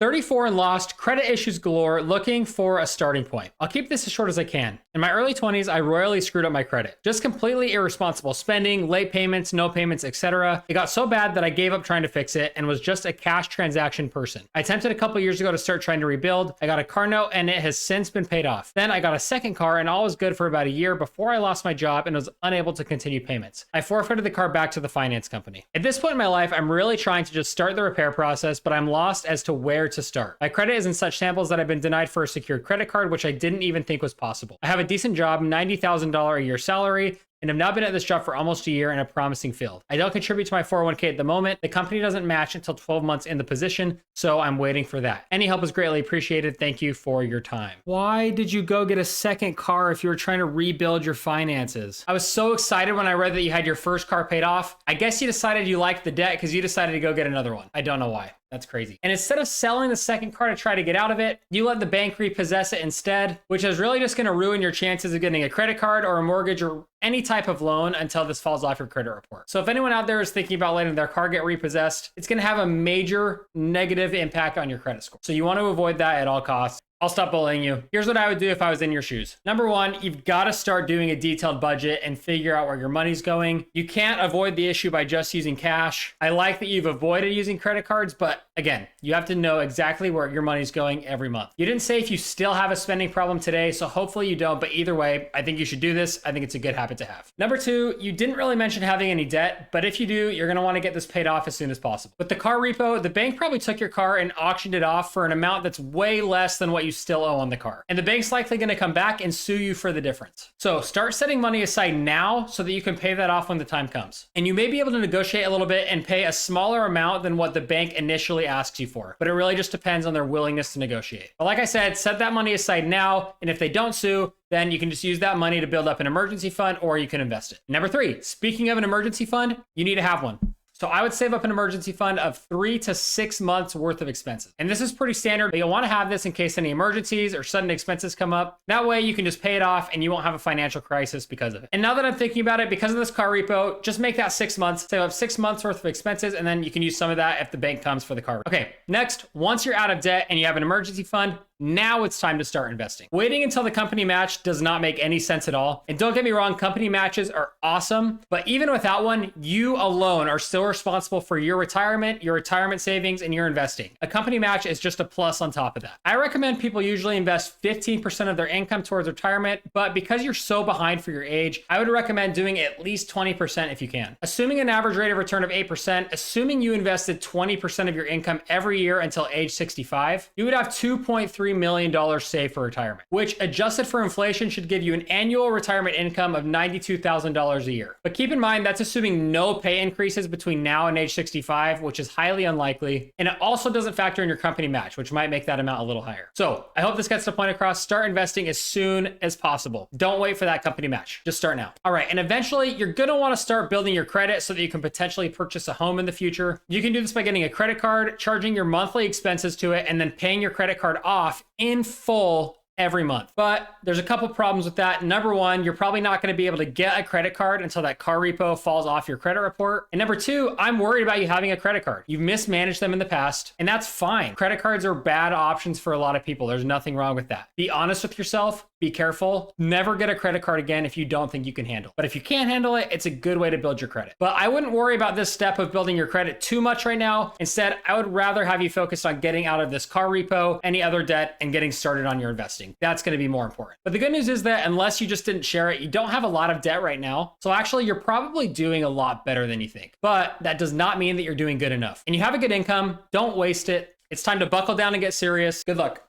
34 and lost, credit issues galore, looking for a starting point. I'll keep this as short as I can. In my early 20s, I royally screwed up my credit. Just completely irresponsible spending, late payments, no payments, etc. It got so bad that I gave up trying to fix it and was just a cash transaction person. I attempted a couple years ago to start trying to rebuild. I got a car note and it has since been paid off. Then I got a second car and all was good for about a year before I lost my job and was unable to continue payments. I forfeited the car back to the finance company. At this point in my life, I'm really trying to just start the repair process, but I'm lost as to where to start. My credit is in such shambles that I've been denied for a secured credit card, which I didn't even think was possible. I have a decent job, $90,000 a year salary, and have now been at this job for almost a year in a promising field. I don't contribute to my 401k at the moment. The company doesn't match until 12 months in the position, so I'm waiting for that. Any help is greatly appreciated. Thank you for your time. Why did you go get a second car if you were trying to rebuild your finances? I was so excited when I read that you had your first car paid off. I guess you decided you liked the debt because you decided to go get another one. I don't know why. That's crazy. And instead of selling the second car to try to get out of it, you let the bank repossess it instead, which is really just going to ruin your chances of getting a credit card or a mortgage or any type of loan until this falls off your credit report. So if anyone out there is thinking about letting their car get repossessed, it's going to have a major negative impact on your credit score. So you want to avoid that at all costs. I'll stop bullying you. Here's what I would do if I was in your shoes. Number one, you've got to start doing a detailed budget and figure out where your money's going. You can't avoid the issue by just using cash. I like that you've avoided using credit cards, but again, you have to know exactly where your money's going every month. You didn't say if you still have a spending problem today, so hopefully you don't, but either way, I think you should do this. I think it's a good habit to have. Number two, you didn't really mention having any debt, but if you do, you're gonna wanna get this paid off as soon as possible. With the car repo, the bank probably took your car and auctioned it off for an amount that's way less than what you still owe on the car. And the bank's likely gonna come back and sue you for the difference. So start setting money aside now so that you can pay that off when the time comes. And you may be able to negotiate a little bit and pay a smaller amount than what the bank initially asks you for, but it really just depends on their willingness to negotiate. But like I said, set that money aside now, and if they don't sue, then you can just use that money to build up an emergency fund, or you can invest it. Number three, speaking of an emergency fund, you need to have one. So I would save up an emergency fund of 3 to 6 months worth of expenses. And this is pretty standard, but you'll want to have this in case any emergencies or sudden expenses come up. That way you can just pay it off and you won't have a financial crisis because of it. And now that I'm thinking about it, because of this car repo, just make that 6 months, save up 6 months worth of expenses, and then you can use some of that if the bank comes for the car. Okay, next, once you're out of debt and you have an emergency fund, now it's time to start investing. Waiting until the company match does not make any sense at all. And don't get me wrong, company matches are awesome, but even without one, you alone are still responsible for your retirement savings, and your investing. A company match is just a plus on top of that. I recommend people usually invest 15% of their income towards retirement, but because you're so behind for your age, I would recommend doing at least 20% if you can. Assuming an average rate of return of 8%, assuming you invested 20% of your income every year until age 65, you would have $2.3 million saved for retirement, which adjusted for inflation should give you an annual retirement income of $92,000 a year. But keep in mind, that's assuming no pay increases between now and age 65, which is highly unlikely. And it also doesn't factor in your company match, which might make that amount a little higher. So I hope this gets the point across. Start investing as soon as possible. Don't wait for that company match. Just start now. All right. And eventually you're going to want to start building your credit so that you can potentially purchase a home in the future. You can do this by getting a credit card, charging your monthly expenses to it, and then paying your credit card off in full every month. But there's a couple problems with that. Number one, you're probably not going to be able to get a credit card until that car repo falls off your credit report. And number two, I'm worried about you having a credit card. You've mismanaged them in the past, and that's fine. Credit cards are bad options for a lot of people. There's nothing wrong with that. Be honest with yourself. Be careful. Never get a credit card again if you don't think you can handle it. But if you can't handle it, it's a good way to build your credit. But I wouldn't worry about this step of building your credit too much right now. Instead, I would rather have you focus on getting out of this car repo, any other debt, and getting started on your investing. That's going to be more important. But the good news is that unless you just didn't share it, you don't have a lot of debt right now. So actually, you're probably doing a lot better than you think. But that does not mean that you're doing good enough. And you have a good income. Don't waste it. It's time to buckle down and get serious. Good luck.